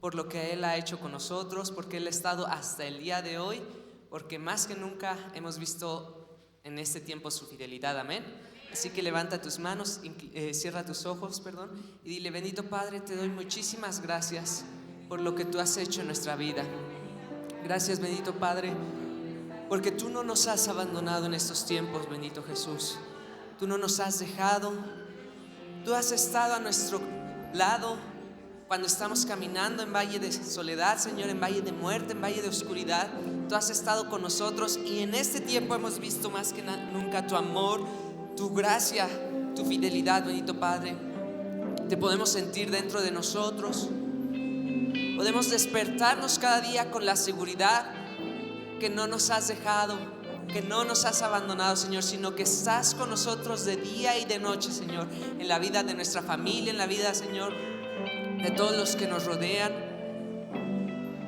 por lo que Él ha hecho con nosotros, porque Él ha estado hasta el día de hoy, porque más que nunca hemos visto en este tiempo su fidelidad. Amén. Así que levanta tus manos, cierra tus ojos, y dile: bendito Padre, te doy muchísimas gracias por lo que tú has hecho en nuestra vida. Gracias, bendito Padre, porque tú no nos has abandonado en estos tiempos, bendito Jesús. Tú no nos has dejado. Tú has estado a nuestro lado cuando estamos caminando en valle de soledad, Señor, en valle de muerte, en valle de oscuridad. Tú has estado con nosotros, y en este tiempo hemos visto más que nunca tu amor, tu gracia, tu fidelidad, bendito Padre. Te podemos sentir dentro de nosotros. Podemos despertarnos cada día con la seguridad que no nos has dejado, que no nos has abandonado, Señor, sino que estás con nosotros de día y de noche, Señor, en la vida de nuestra familia, en la vida, Señor, de todos los que nos rodean.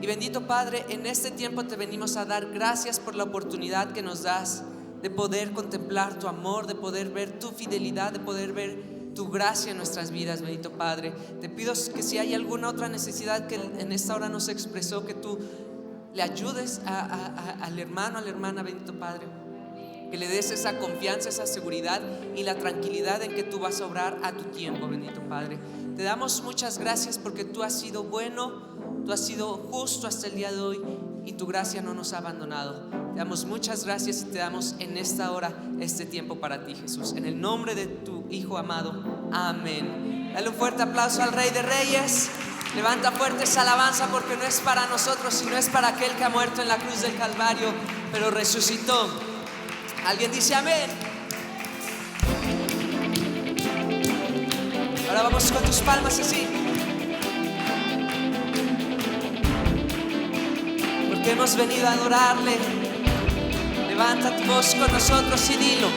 Y bendito Padre, en este tiempo te venimos a dar gracias por la oportunidad que nos das de poder contemplar tu amor, de poder ver tu fidelidad, de poder ver tu gracia en nuestras vidas, bendito Padre. Te pido que si hay alguna otra necesidad que en esta hora no se expresó, que tú le ayudes al hermano, a la hermana, bendito Padre, que le des esa confianza, esa seguridad y la tranquilidad en que tú vas a obrar a tu tiempo, bendito Padre. Te damos muchas gracias porque tú has sido bueno, tú has sido justo hasta el día de hoy, y tu gracia no nos ha abandonado. Te damos muchas gracias y te damos en esta hora este tiempo para ti, Jesús, en el nombre de tu Hijo amado. Amén. Dale un fuerte aplauso al Rey de Reyes. Levanta fuerte esa alabanza, porque no es para nosotros, sino es para aquel que ha muerto en la cruz del Calvario, pero resucitó. ¿Alguien dice amén? Ahora vamos con tus palmas así, porque hemos venido a adorarle. Levanta tu voz con nosotros y dilo: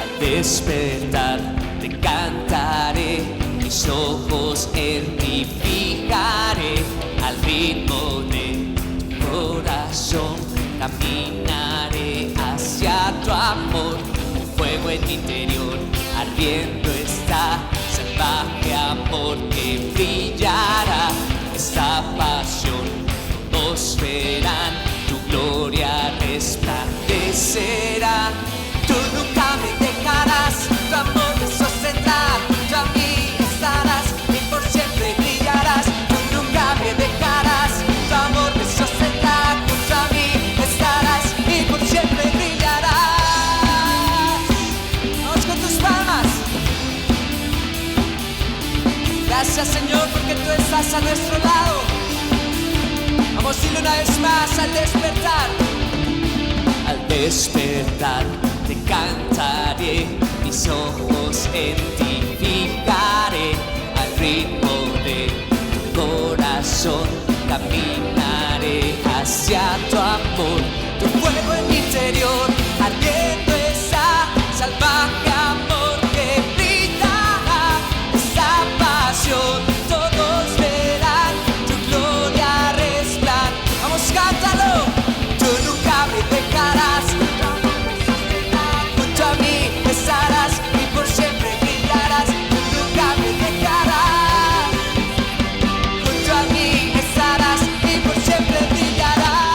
al despertar te cantaré, mis ojos en ti fijaré, al ritmo de tu corazón caminaré hacia tu amor. Un fuego en mi interior ardiendo está, salvaje amor que brillará. Esta pasión todos verán, tu gloria resplandecerá. Tú nunca me dejarás, tu amor me sostendrá, junto a mí estarás y por siempre brillarás. Tú nunca me dejarás, tu amor me sostendrá, junto a mí estarás y por siempre brillarás. Vamos con tus palmas. Gracias, Señor, porque tú estás a nuestro lado. Vamos, dile una vez más: al despertar. Al despertar te cantaré, mis ojos en ti fijaré, al ritmo de tu corazón caminaré hacia tu amor. Tu fuego en mi interior ardiendo está, salvaje amor que brillará. Esta pasión todos verán, tu gloria resplandecerá. Vamos, cántalo. Tú nunca me dejarás, junto a mí estarás y por siempre brillarás. Tú nunca me dejarás, junto a mí estarás y por siempre brillarás.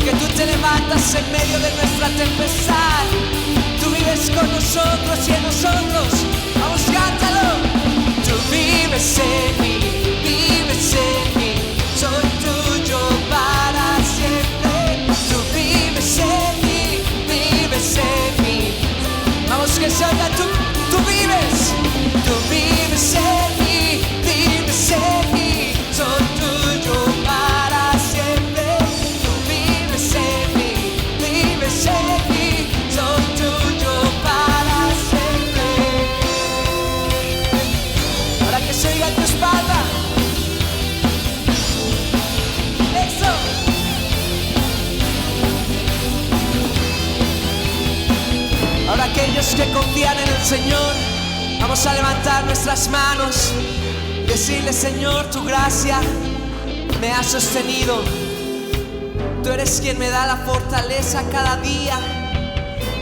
porque tú te levantas en medio de nuestra tempestad. Tú vives con nosotros y en nosotros. Vamos, cántalo. Tú vives en mí, vives en mí. Soy tuyo para siempre. Tú vives en mí, vives en mí. Vamos, que se oiga, tú vives en mí, vives en mí. Soy tuyo para siempre. Tú vives en mí, vives en mí. Soy tuyo para siempre. Ahora que se oiga en tu espalda. Eso. Ahora aquellos que confían en el Señor, vamos a levantar nuestras manos, decirle: Señor, tu gracia me ha sostenido. Tú eres quien me da la fortaleza cada día.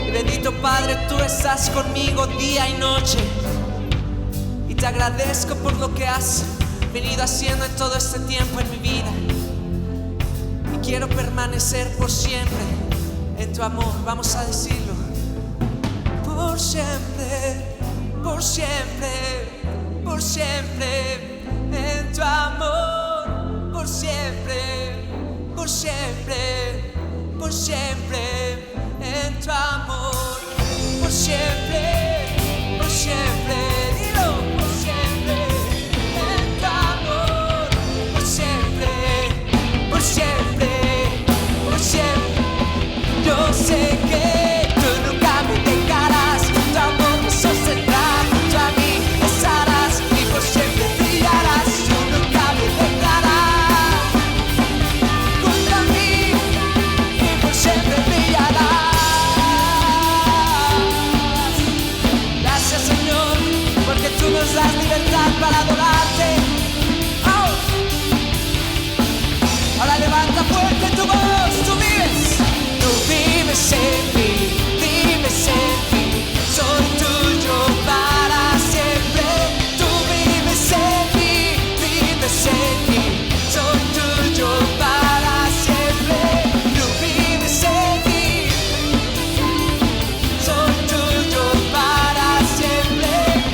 Y bendito Padre, tú estás conmigo día y noche. Y te agradezco por lo que has venido haciendo en todo este tiempo en mi vida. Y quiero permanecer por siempre en tu amor. Vamos a decirlo. Por siempre, por siempre, por siempre, en tu amor. Por siempre, por siempre, por siempre, en tu amor. Por siempre, dilo, por siempre, en tu amor. Por siempre, por siempre, por siempre. Yo sé que tú nunca me dejarás, tu amor me sostendrá, junto a mí estarás y por siempre brillarás. Tú nunca me dejarás, junto a mí y por siempre brillarás. Gracias, Señor, porque tú nos das libertad para adorarte. ¡Oh! Ahora levanta fuerte tu voz, tú vives en mí, vives en mí. Soy tuyo para siempre. Tú vives en mí, vives en mí. Soy tuyo para siempre. Tú vives en mí, soy tuyo para siempre.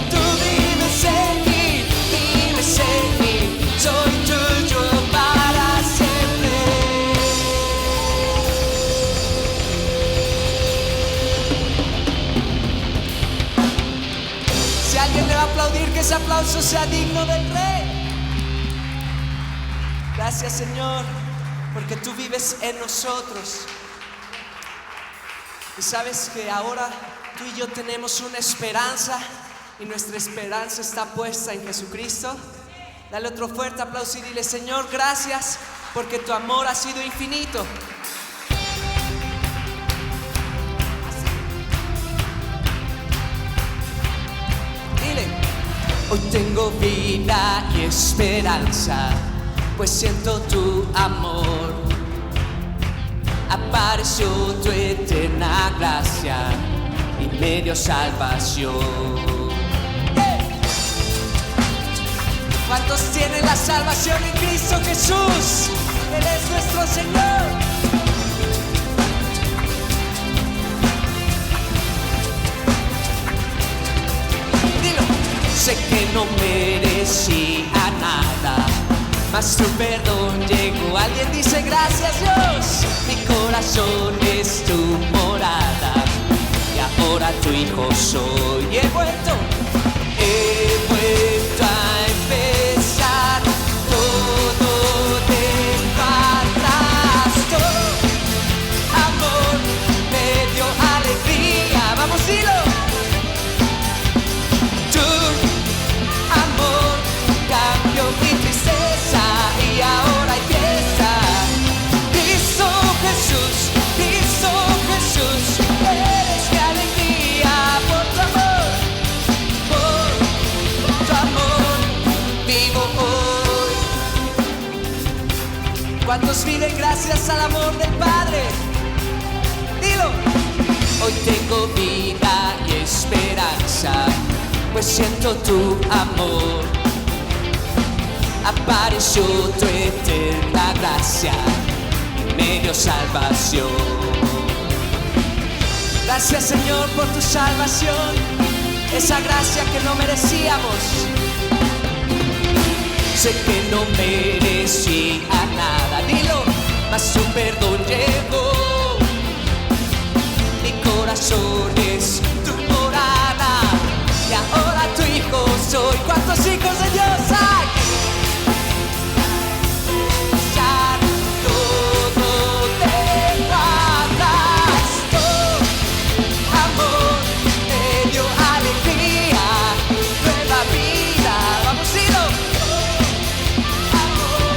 Tú vives en mí, vives en mí. Soy tuyo para siempre. Si alguien le va a aplaudir, que ese aplauso sea digno del Rey. Gracias, Señor, porque tú vives en nosotros. Y sabes que ahora tú y yo tenemos una esperanza, y nuestra esperanza está puesta en Jesucristo. Dale otro fuerte aplauso y dile: Señor, gracias porque tu amor ha sido infinito. Hoy tengo vida y esperanza, pues siento tu amor. Apareció tu eterna gracia y me dio salvación. ¿Cuántos tienen la salvación en Cristo Jesús? Él es nuestro Señor. Sé que no merecía nada, mas tu perdón llegó. Alguien dice: gracias, Dios. Mi corazón es tu morada y ahora tu hijo soy. He vuelto a empezar. Todo dejo atrás. Tu amor me dio alegría. Vamos, dilo. Mi tristeza y ahora hay fiesta. Cristo Jesús, eres mi alegría. Por tu amor, vivo hoy. ¿Cuántos viven gracias al amor del Padre? Dilo. Hoy tengo vida y esperanza, pues siento tu amor. Apareció tu eterna gracia y me dio dio salvación. Gracias, Señor, por tu salvación, esa gracia que no merecíamos. Sé que no merecía nada, dilo, mas su perdón llegó. Mi corazón es tu morada y ahora tu hijo soy. ¿Cuántos hijos de Dios hay? Ya todo tengo atrás. Tu amor me dio alegría, nueva vida. Vamos, Ciro. Amor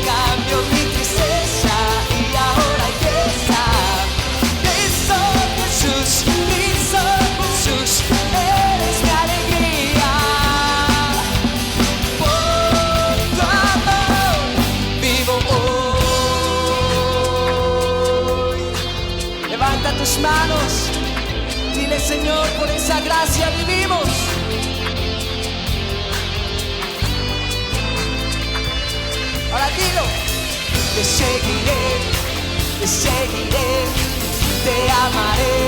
cambió mi tristeza y ahora hay belleza. Cristo Jesús, eres mi alegría. Por tu amor vivo hoy. Levanta tus manos, dile: Señor, por esa gracia vivimos. Ahora dilo: te seguiré, te amaré,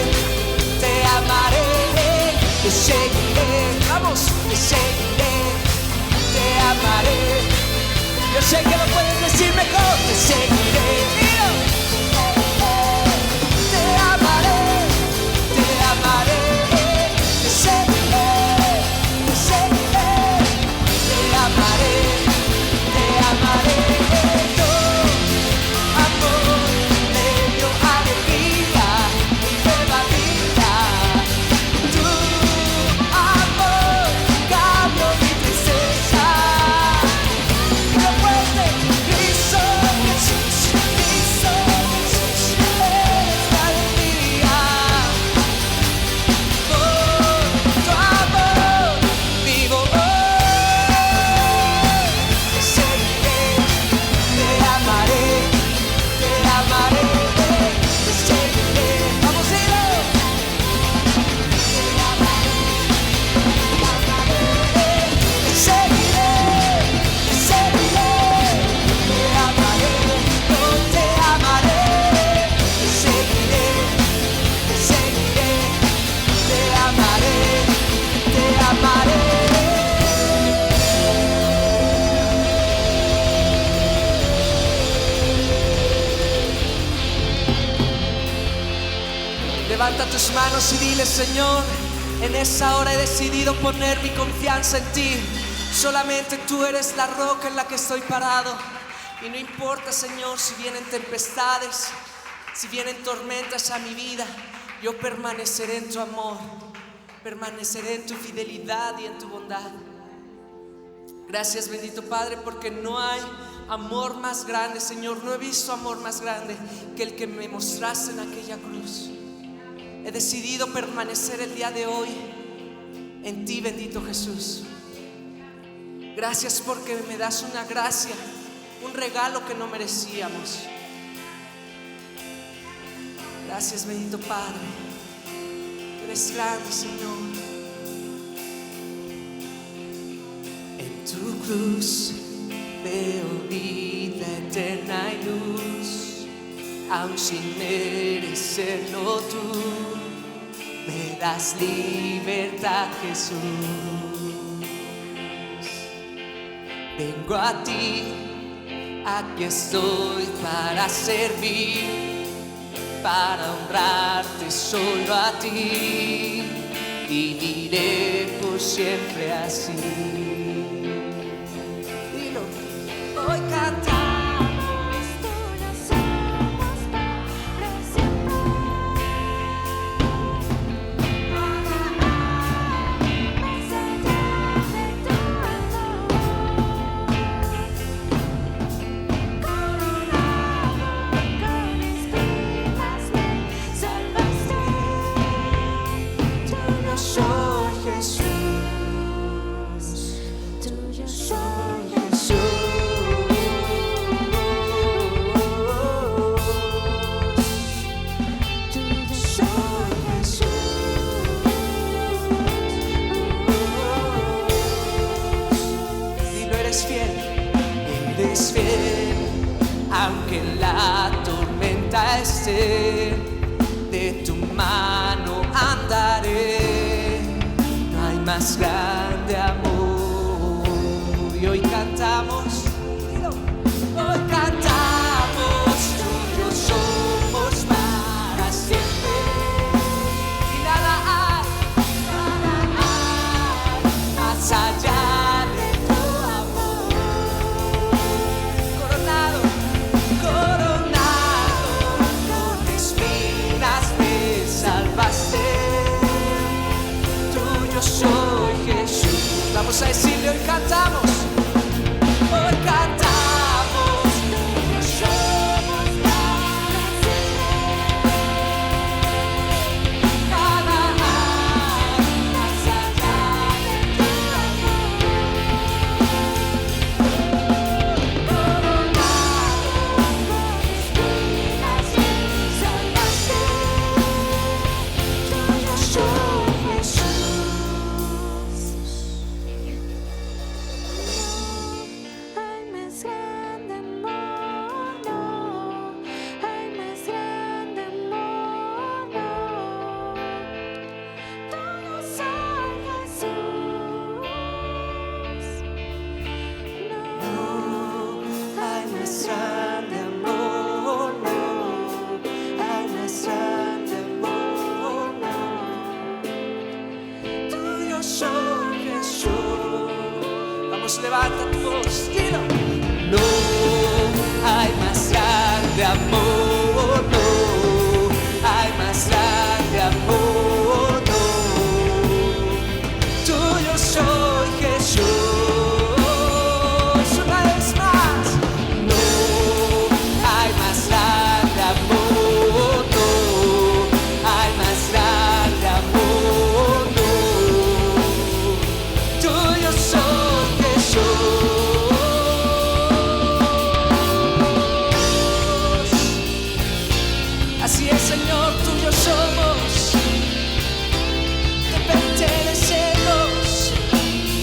te seguiré. Vamos, te seguiré, te amaré. Yo sé que lo puedes decir mejor. Te seguiré, dilo. Te amaré, te seguiré, te amaré, te amaré. Tu amor me dio alegría y nueva vida. Tu amor cambió mi tristeza. Y lo fuerte, Cristo Jesús, eres la alegría. Por tu amor vivo hoy. Te seguiré, te amaré, te seguiré. Vamos, dilo. Te amaré, te seguiré, te amaré, yo te amaré. Te seguiré, te amaré, te amaré. Levanta tus manos y dile: Señor, en esa hora he decidido poner mi confianza en ti. Solamente tú eres la roca en la que estoy parado. Y no importa, Señor, si vienen tempestades, si vienen tormentas a mi vida, yo permaneceré en tu amor, permaneceré en tu fidelidad y en tu bondad. Gracias, bendito Padre, porque no hay amor más grande, Señor. No he visto amor más grande que el que me mostraste en aquella cruz. He decidido permanecer el día de hoy en ti, bendito Jesús. Gracias porque me das una gracia, un regalo que no merecíamos. Gracias, bendito Padre. Eres grande, Señor. En tu cruz veo vida eterna y luz, aun sin merecerlo tú me das libertad, Jesús. Vengo a ti, aquí estoy para servir, para honrarte solo a ti, viviré por siempre así. Dilo, hoy cantamos. Eres fiel, aunque la tormenta ella esté, de tu mano andaré. No hay más grande amor. Y hoy cantamos, hoy cantamos, tuyos somos para siempre. Y nada hay más allá de tu amor. Coronado, coronado, con espinas me salvaste. Tuyo soy Jesús. Vamos a decirle, hoy cantamos. Hoy cantamos, tuyos somos para siempre. Nada hay más allá de tu amor. Coronado con espinas me salvaste. Tuyo soy Jesús. Hay más grande amor, no. Hay más grande amor, no. Tuyo soy Jesús. No hay más grande amor, no hay más grande amor, no. Tuyo soy Jesús. Vamos, levanta tu voz, dilo. No hay más grande amor, no hay más grande amor, no. Tuyo soy Jesús. Una vez más. No hay más grande amor, no hay más grande amor, no. Tuyo soy Jesús. Así es, Señor, tuyo somos. Te pertenecemos.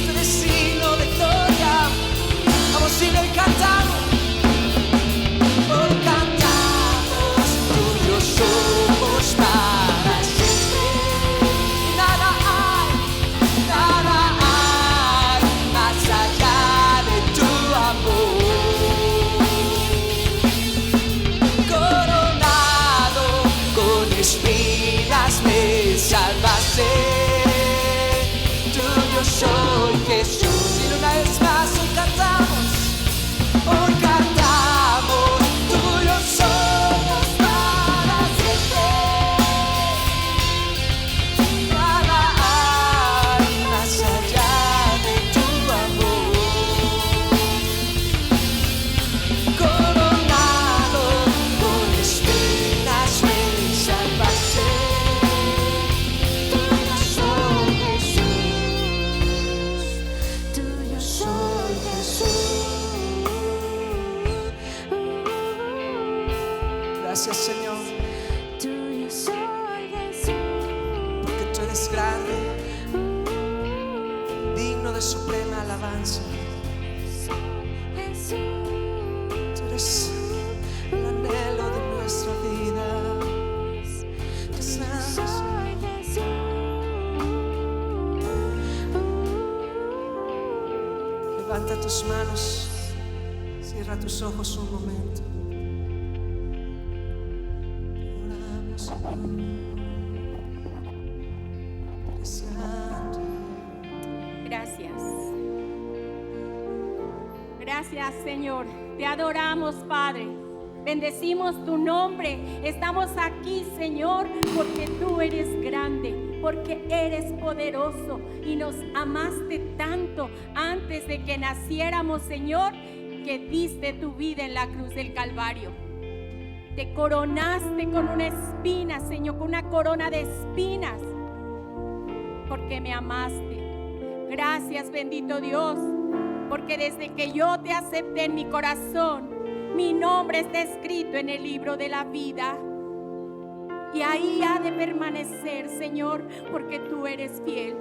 Tu destino de gloria. Vamos, dile y cantamos. Hoy cantamos, tuyos somos para siempre. Nada hay más allá de tu amor. Coronado con espinas me salvaste. Tuyo soy Jesús. Y una vez más hoy cantamos. Hoy cantamos, tuyos somos para siempre. Nada hay más allá de tu amor. Coronado con espinas me salvaste. Tuyo soy Jesús. Tuyo soy Jesús. Gracias, Señor, Tuyo soy Jesús. porque tú eres grande, digno de suprema alabanza. Jesús. Tú eres el anhelo de nuestra vida. Te santo, Soy Jesús. levanta tus manos, cierra tus ojos un momento. Oramos, Señor. Eres santo. Gracias. Gracias, Señor. Te adoramos, Padre. Bendecimos tu nombre. Estamos aquí, Señor, porque tú eres grande, porque eres poderoso y nos amaste tanto antes de que naciéramos, Señor, que diste tu vida en la cruz del Calvario. Te coronaste con una espina, Señor, con una corona de espinas, porque me amaste. Gracias, bendito Dios, porque desde que yo te acepté en mi corazón, mi nombre está escrito en el libro de la vida. Y ahí ha de permanecer, Señor, porque tú eres fiel.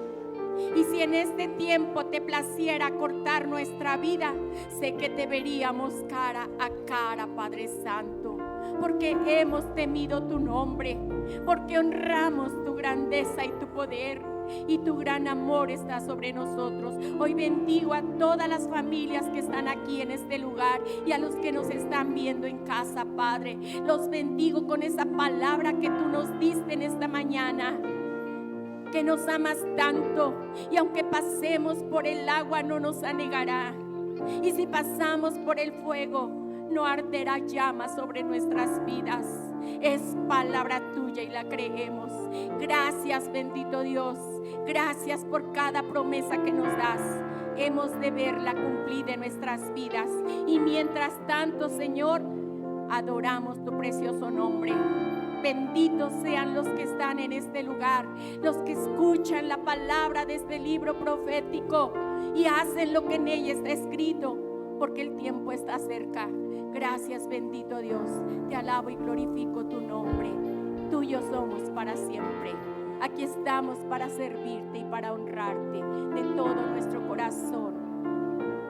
Y si en este tiempo te placiera cortar nuestra vida, sé que te veríamos cara a cara, Padre Santo. porque hemos temido tu nombre, porque honramos tu grandeza y tu poder. Y tu gran amor está sobre nosotros. Hoy bendigo a todas las familias que están aquí en este lugar y a los que nos están viendo en casa, Padre. Los bendigo con esa palabra que tú nos diste en esta mañana, que nos amas tanto, y aunque pasemos por el agua no nos anegará, y si pasamos por el fuego no arderá llama sobre nuestras vidas. Es palabra tuya y la creemos. Gracias, bendito Dios. Gracias por cada promesa que nos das. Hemos de verla cumplida en nuestras vidas. Y mientras tanto, Señor, adoramos tu precioso nombre. Benditos sean los que están en este lugar, los que escuchan la palabra de este libro profético y hacen lo que en ella está escrito, porque el tiempo está cerca. Gracias, bendito Dios. Te alabo y glorifico tu nombre. Tuyo somos para siempre. Aquí estamos para servirte y para honrarte de todo nuestro corazón.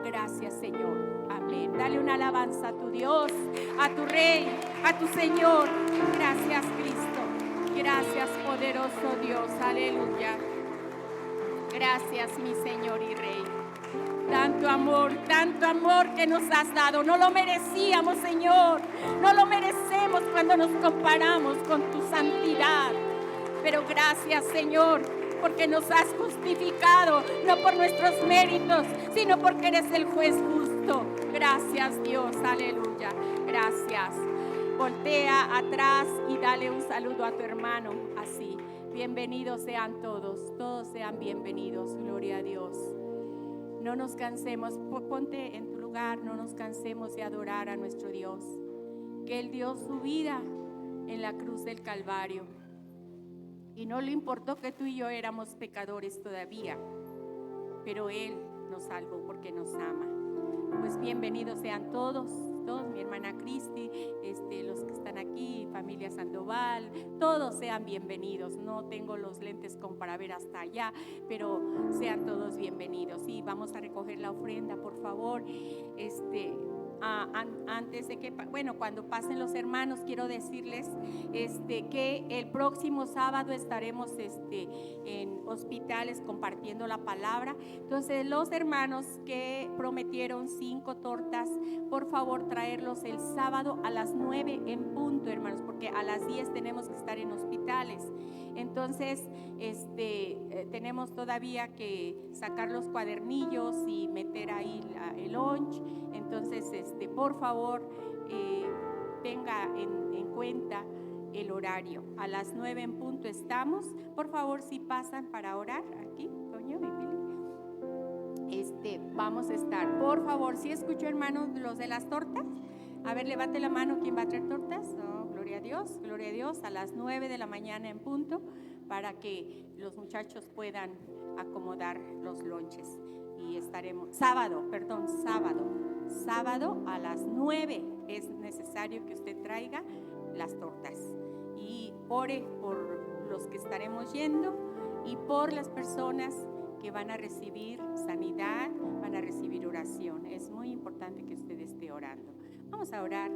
Gracias, Señor. Amén. Dale una alabanza a tu Dios, a tu Rey, a tu Señor. Gracias, Cristo. Gracias, poderoso Dios. Aleluya. Gracias, mi Señor y Rey. Tanto amor que nos has dado. No lo merecíamos, Señor. No lo merecemos cuando nos comparamos con tu santidad. Pero gracias, Señor, porque nos has justificado, no por nuestros méritos, sino porque eres el juez justo. Gracias, Dios. Aleluya. Gracias. Voltea atrás y dale un saludo a tu hermano. Así. Bienvenidos sean todos. Todos sean bienvenidos. Gloria a Dios. No nos cansemos, ponte en tu lugar, no nos cansemos de adorar a nuestro Dios, que Él dio su vida en la cruz del Calvario y no le importó que tú y yo éramos pecadores todavía, pero Él nos salvó porque nos ama. Pues bienvenidos sean todos, mi hermana Cristi, los que están aquí, familia Sandoval, todos sean bienvenidos. No tengo los lentes como para ver hasta allá, pero sean todos bienvenidos. Y vamos a recoger la ofrenda, por favor. Antes de que, cuando pasen los hermanos, quiero decirles que el próximo sábado estaremos en hospitales compartiendo la palabra. Entonces, los hermanos que prometieron 5 tortas, por favor traerlos el sábado a las 9 en punto, hermanos, porque a las 10 tenemos que estar en hospitales. Entonces, tenemos todavía que sacar los cuadernillos y meter ahí el lunch. Entonces, por favor, tenga en cuenta el horario. A las 9 en punto estamos. Por favor, si pasan para orar aquí, Toño y Pili. Vamos a estar. Por favor, si escucho, hermanos, los de las tortas. A ver, levante la mano, ¿quién va a traer tortas? No, gloria a Dios, a las 9 de la mañana en punto, para que los muchachos puedan acomodar los lonches. Y estaremos, sábado a las 9 es necesario que usted traiga las tortas. Y ore por los que estaremos yendo y por las personas que van a recibir sanidad, van a recibir oración. Es muy importante que usted esté orando. Vamos a orar.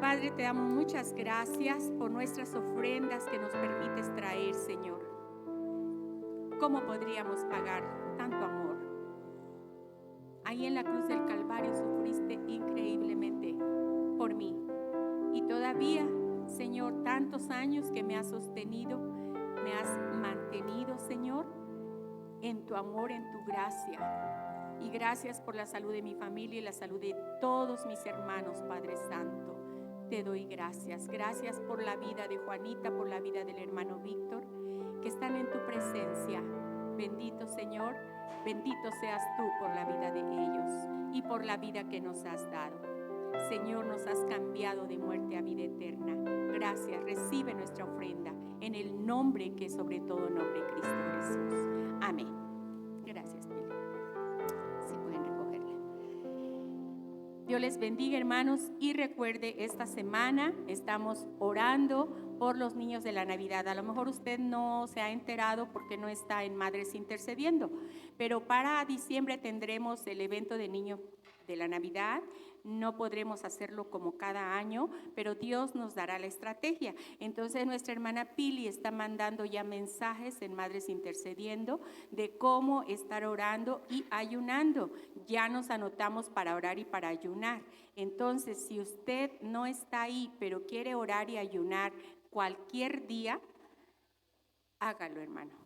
Padre, te damos muchas gracias por nuestras ofrendas que nos permites traer, Señor. ¿Cómo podríamos pagar tanto amor? Ahí en la cruz del Calvario sufriste increíblemente por mí. Y todavía, Señor, tantos años que me has sostenido, me has mantenido, Señor, en tu amor, en tu gracia. Y gracias por la salud de mi familia y la salud de todos mis hermanos, Padre Santo. Te doy gracias. Gracias por la vida de Juanita, por la vida del hermano Víctor, que están en tu presencia. Bendito, Señor, bendito seas tú por la vida de ellos y por la vida que nos has dado. Señor, nos has cambiado de muerte a vida eterna. Gracias, recibe nuestra ofrenda en el nombre que es sobre todo nombre, Cristo Jesús. Amén. Gracias, Pili. Si pueden recogerla. Dios les bendiga, hermanos, y recuerde, esta semana estamos orando por los niños de la Navidad. A lo mejor usted no se ha enterado porque no está en Madres Intercediendo, pero para diciembre tendremos el evento de niños de la Navidad. No podremos hacerlo como cada año, pero Dios nos dará la estrategia. Entonces nuestra hermana Pili está mandando ya mensajes en Madres Intercediendo de cómo estar orando y ayunando. Ya nos anotamos para orar y para ayunar. Entonces, si usted no está ahí, pero quiere orar y ayunar cualquier día, hágalo, hermano.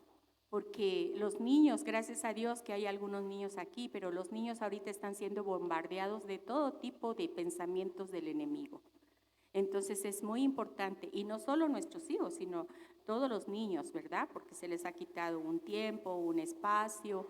Porque los niños, gracias a Dios que hay algunos niños aquí, pero los niños ahorita están siendo bombardeados de todo tipo de pensamientos del enemigo. Entonces es muy importante, y no solo nuestros hijos, sino todos los niños, ¿verdad? Porque se les ha quitado un tiempo, un espacio,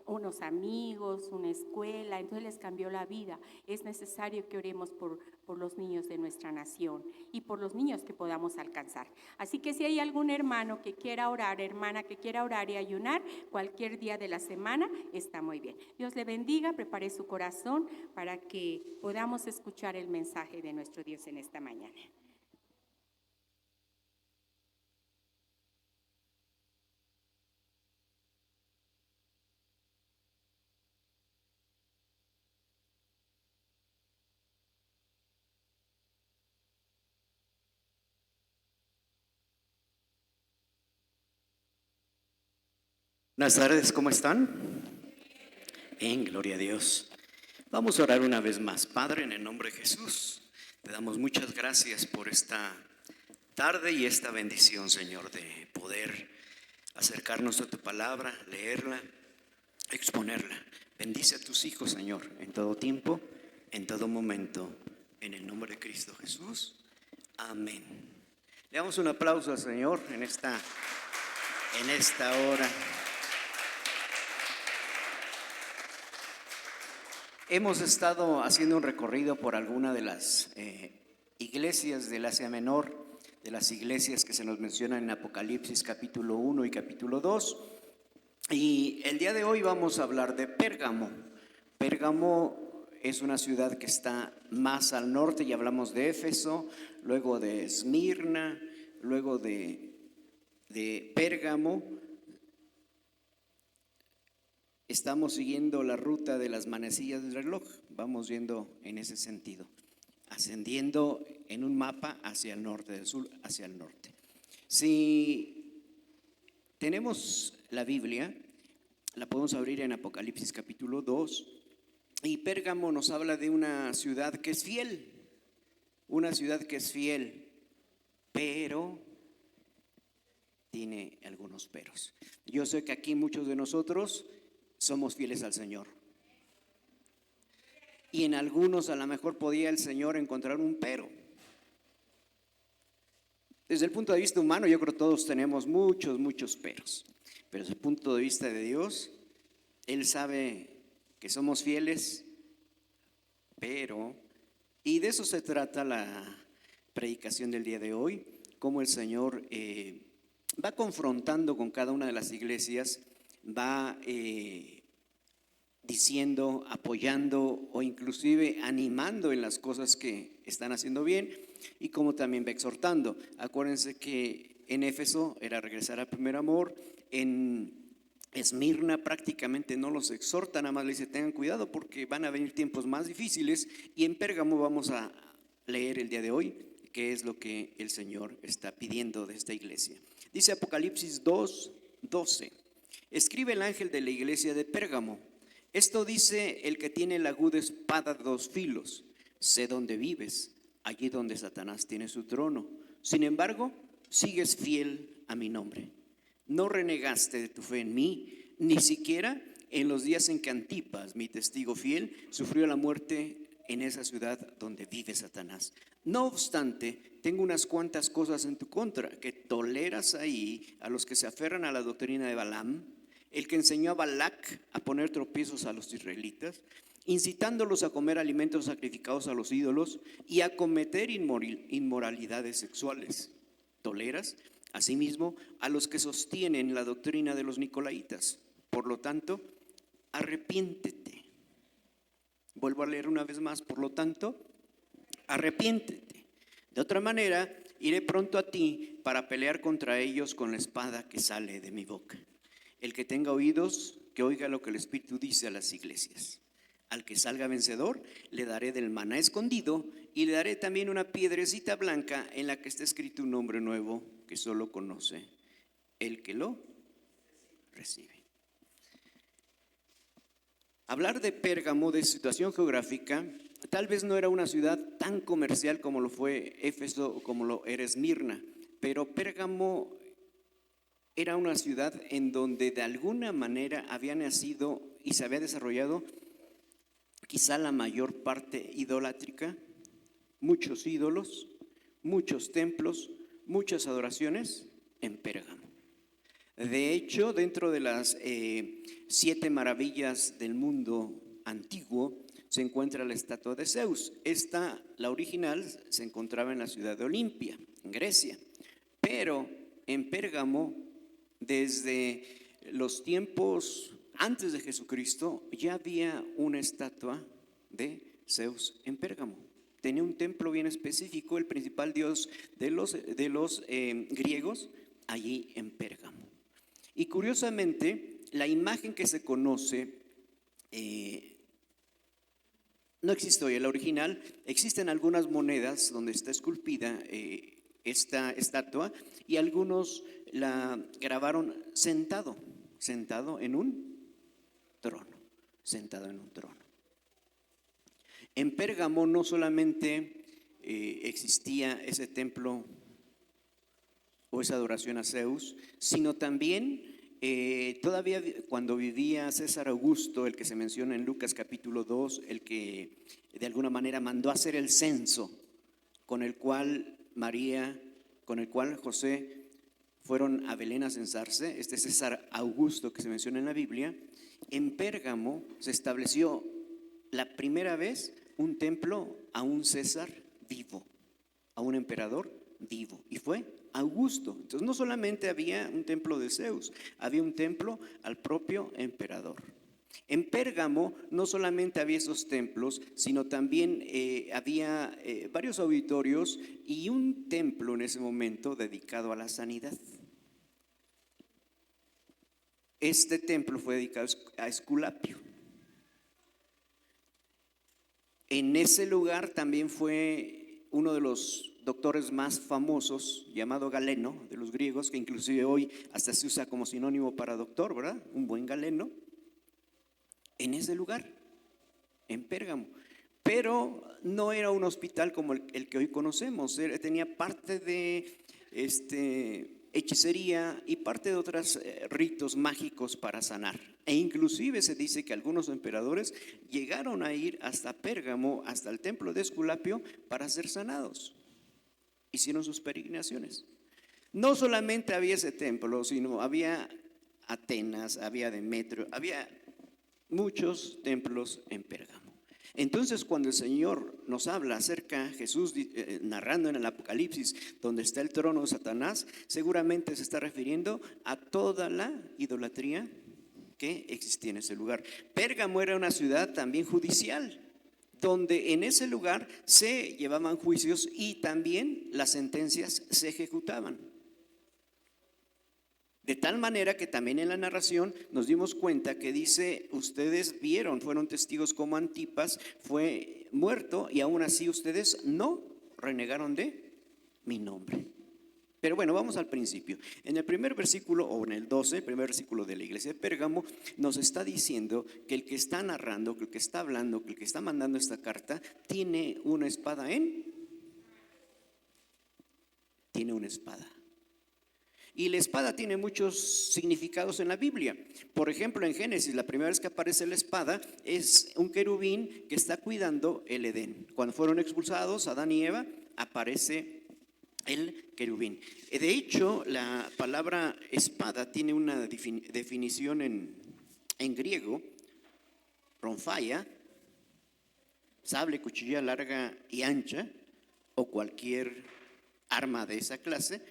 unos amigos, una escuela, entonces les cambió la vida. Es necesario que oremos por los niños de nuestra nación y por los niños que podamos alcanzar. Así que si hay algún hermano que quiera orar, hermana que quiera orar y ayunar, cualquier día de la semana está muy bien. Dios le bendiga, prepare su corazón para que podamos escuchar el mensaje de nuestro Dios en esta mañana. Buenas tardes, ¿cómo están? Bien, gloria a Dios. Vamos a orar una vez más. Padre, en el nombre de Jesús, te damos muchas gracias por esta tarde y esta bendición, Señor, de poder acercarnos a tu palabra, leerla, exponerla. Bendice a tus hijos, Señor, en todo tiempo, en todo momento, en el nombre de Cristo Jesús. Amén. Le damos un aplauso al Señor en esta hora. Hemos estado haciendo un recorrido por alguna de las iglesias del Asia Menor, de las iglesias que se nos mencionan en Apocalipsis capítulo 1 y capítulo 2. Y el día de hoy vamos a hablar de Pérgamo. Pérgamo es una ciudad que está más al norte, y hablamos de Éfeso, luego de Esmirna, luego de Pérgamo. Estamos siguiendo la ruta de las manecillas del reloj, vamos yendo en ese sentido, ascendiendo en un mapa hacia el norte, del sur hacia el norte. Si tenemos la Biblia, la podemos abrir en Apocalipsis capítulo 2, y Pérgamo nos habla de una ciudad que es fiel, pero tiene algunos peros. Yo sé que aquí muchos de nosotros somos fieles al Señor, y en algunos a lo mejor podía el Señor encontrar un pero. Desde el punto de vista humano, yo creo que todos tenemos muchos peros, pero desde el punto de vista de Dios, Él sabe que somos fieles, y de eso se trata la predicación del día de hoy, cómo el Señor va confrontando con cada una de las iglesias, va diciendo, apoyando o inclusive animando en las cosas que están haciendo bien, y como también va exhortando. Acuérdense que en Éfeso era regresar al primer amor, en Esmirna prácticamente no los exhorta, nada más le dice tengan cuidado porque van a venir tiempos más difíciles, y en Pérgamo vamos a leer el día de hoy qué es lo que el Señor está pidiendo de esta iglesia. Dice Apocalipsis 2:12: escribe el ángel de la iglesia de Pérgamo, esto dice el que tiene la aguda espada de dos filos, sé dónde vives, allí donde Satanás tiene su trono, sin embargo sigues fiel a mi nombre, no renegaste de tu fe en mí, ni siquiera en los días en que Antipas, mi testigo fiel, sufrió la muerte en esa ciudad donde vive Satanás. No obstante, tengo unas cuantas cosas en tu contra, que toleras ahí a los que se aferran a la doctrina de Balaam, el que enseñó a Balac a poner tropiezos a los israelitas, incitándolos a comer alimentos sacrificados a los ídolos y a cometer inmoralidades sexuales. Toleras asimismo a los que sostienen la doctrina de los nicolaitas. Por lo tanto, arrepiéntete. Vuelvo a leer una vez más, por lo tanto, arrepiéntete. De otra manera, iré pronto a ti para pelear contra ellos con la espada que sale de mi boca. El que tenga oídos, que oiga lo que el Espíritu dice a las iglesias. Al que salga vencedor, le daré del maná escondido y le daré también una piedrecita blanca en la que está escrito un nombre nuevo que solo conoce el que lo recibe. Hablar de Pérgamo, de situación geográfica, tal vez no era una ciudad tan comercial como lo fue Éfeso o como lo era Esmirna, pero Pérgamo era una ciudad en donde de alguna manera había nacido y se había desarrollado quizá la mayor parte idolátrica, muchos ídolos, muchos templos, muchas adoraciones en Pérgamo. De hecho, dentro de las 7 maravillas del mundo antiguo se encuentra la estatua de Zeus. Esta, la original, se encontraba en la ciudad de Olimpia, en Grecia, pero en Pérgamo, desde los tiempos antes de Jesucristo, ya había una estatua de Zeus en Pérgamo. Tenía un templo bien específico, el principal dios de los griegos, allí en Pérgamo. Y curiosamente, la imagen que se conoce no existe hoy, la original. Existen algunas monedas donde está esculpida esta estatua y algunos la grabaron sentado en un trono, sentado en un trono. En Pérgamo no solamente existía ese templo o esa adoración a Zeus, sino también todavía cuando vivía César Augusto, el que se menciona en Lucas capítulo 2, el que de alguna manera mandó a hacer el censo con el cual José fueron a Belén a censarse, este César Augusto que se menciona en la Biblia, en Pérgamo se estableció la primera vez un templo a un César vivo, a un emperador vivo, y fue Augusto. Entonces no solamente había un templo de Zeus, había un templo al propio emperador. En Pérgamo no solamente había esos templos, sino también había varios auditorios y un templo en ese momento dedicado a la sanidad. Este templo fue dedicado a Esculapio. En ese lugar también fue uno de los doctores más famosos, llamado Galeno, de los griegos, que inclusive hoy hasta se usa como sinónimo para doctor, ¿verdad? Un buen Galeno. En ese lugar, en Pérgamo. Pero no era un hospital como el que hoy conocemos. Tenía parte de hechicería y parte de otros ritos mágicos para sanar. E inclusive se dice que algunos emperadores llegaron a ir hasta Pérgamo, hasta el templo de Esculapio, para ser sanados. Hicieron sus peregrinaciones. No solamente había ese templo, sino había Atenas, había Demetrio, había muchos templos en Pérgamo. Entonces, cuando el Señor nos habla acerca, Jesús narrando en el Apocalipsis, donde está el trono de Satanás, seguramente se está refiriendo a toda la idolatría que existía en ese lugar. Pérgamo era una ciudad también judicial, donde en ese lugar se llevaban juicios y también las sentencias se ejecutaban. De tal manera que también en la narración nos dimos cuenta que dice, ustedes vieron, fueron testigos como Antipas fue muerto y aún así ustedes no renegaron de mi nombre. Pero bueno, vamos al principio. En el primer versículo, o en el 12, el primer versículo de la iglesia de Pérgamo, nos está diciendo que el que está narrando, que el que está hablando, que el que está mandando esta carta, tiene una espada tiene una espada. Y la espada tiene muchos significados en la Biblia. Por ejemplo, en Génesis, la primera vez que aparece la espada es un querubín que está cuidando el Edén. Cuando fueron expulsados Adán y Eva, aparece el querubín. De hecho, la palabra espada tiene una definición en griego, ronfaia, sable, cuchilla larga y ancha, o cualquier arma de esa clase,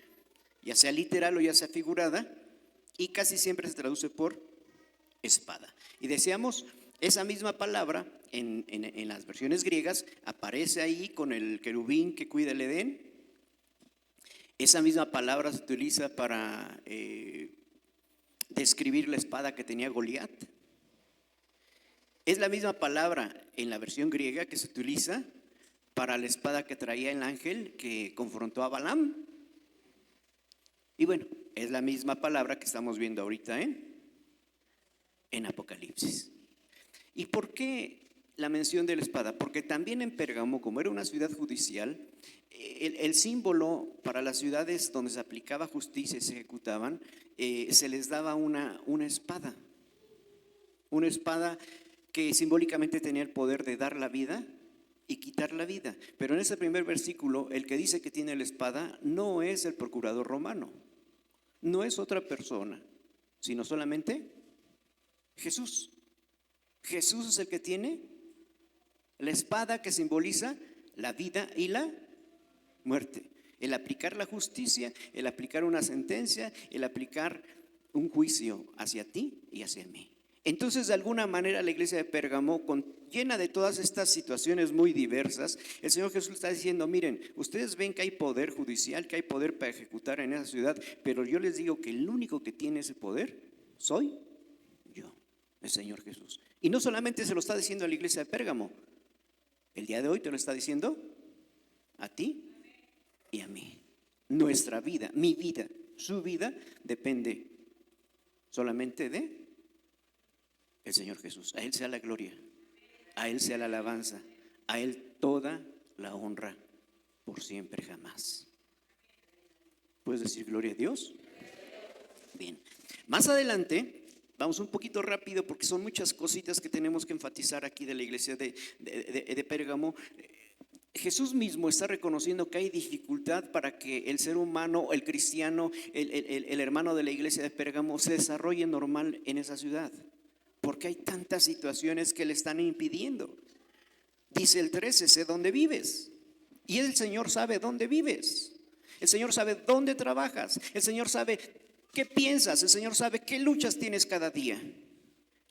ya sea literal o ya sea figurada, y casi siempre se traduce por espada. Y decíamos, esa misma palabra en las versiones griegas aparece ahí con el querubín que cuida el Edén. Esa misma palabra se utiliza para describir la espada que tenía Goliat. Es la misma palabra en la versión griega que se utiliza para la espada que traía el ángel que confrontó a Balaam. Y bueno, es la misma palabra que estamos viendo ahorita en Apocalipsis. ¿Y por qué la mención de la espada? Porque también en Pérgamo, como era una ciudad judicial, el símbolo para las ciudades donde se aplicaba justicia y se ejecutaban, se les daba una espada. Una espada que simbólicamente tenía el poder de dar la vida y quitar la vida. Pero en ese primer versículo, el que dice que tiene la espada no es el procurador romano, no es otra persona, sino solamente Jesús. Jesús es el que tiene la espada que simboliza la vida y la muerte. El aplicar la justicia, el aplicar una sentencia, el aplicar un juicio hacia ti y hacia mí. Entonces, de alguna manera, la iglesia de Pérgamo, llena de todas estas situaciones muy diversas, el Señor Jesús está diciendo: miren, ustedes ven que hay poder judicial, que hay poder para ejecutar en esa ciudad, pero yo les digo que el único que tiene ese poder soy yo, el Señor Jesús. Y no solamente se lo está diciendo a la iglesia de Pérgamo, el día de hoy te lo está diciendo a ti y a mí. Nuestra vida, mi vida, su vida depende solamente de el Señor Jesús. A Él sea la gloria, a Él sea la alabanza, a Él toda la honra por siempre jamás. ¿Puedes decir gloria a Dios? Bien, más adelante vamos un poquito rápido porque son muchas cositas que tenemos que enfatizar aquí de la iglesia de Pérgamo. Jesús mismo está reconociendo que hay dificultad para que el ser humano, el cristiano, el hermano de la iglesia de Pérgamo se desarrolle normal en esa ciudad, porque hay tantas situaciones que le están impidiendo. Dice el 13: sé dónde vives. Y el Señor sabe dónde vives. El Señor sabe dónde trabajas. El Señor sabe qué piensas. El Señor sabe qué luchas tienes cada día.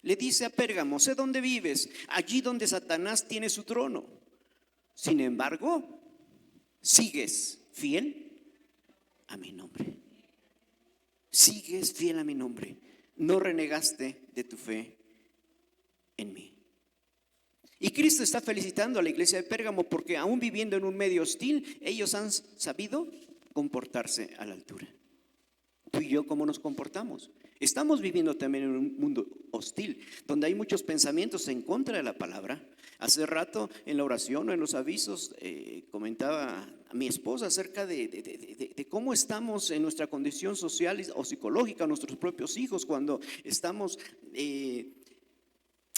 Le dice a Pérgamo: sé dónde vives, allí donde Satanás tiene su trono. Sin embargo, sigues fiel a mi nombre. Sigues fiel a mi nombre. No renegaste de tu fe en mí. Y Cristo está felicitando a la iglesia de Pérgamo porque aún viviendo en un medio hostil, ellos han sabido comportarse a la altura. Tú y yo, ¿cómo nos comportamos? Estamos viviendo también en un mundo hostil, donde hay muchos pensamientos en contra de la palabra. Hace rato en la oración o en los avisos comentaba a mi esposa acerca de cómo estamos en nuestra condición social o psicológica, nuestros propios hijos, cuando estamos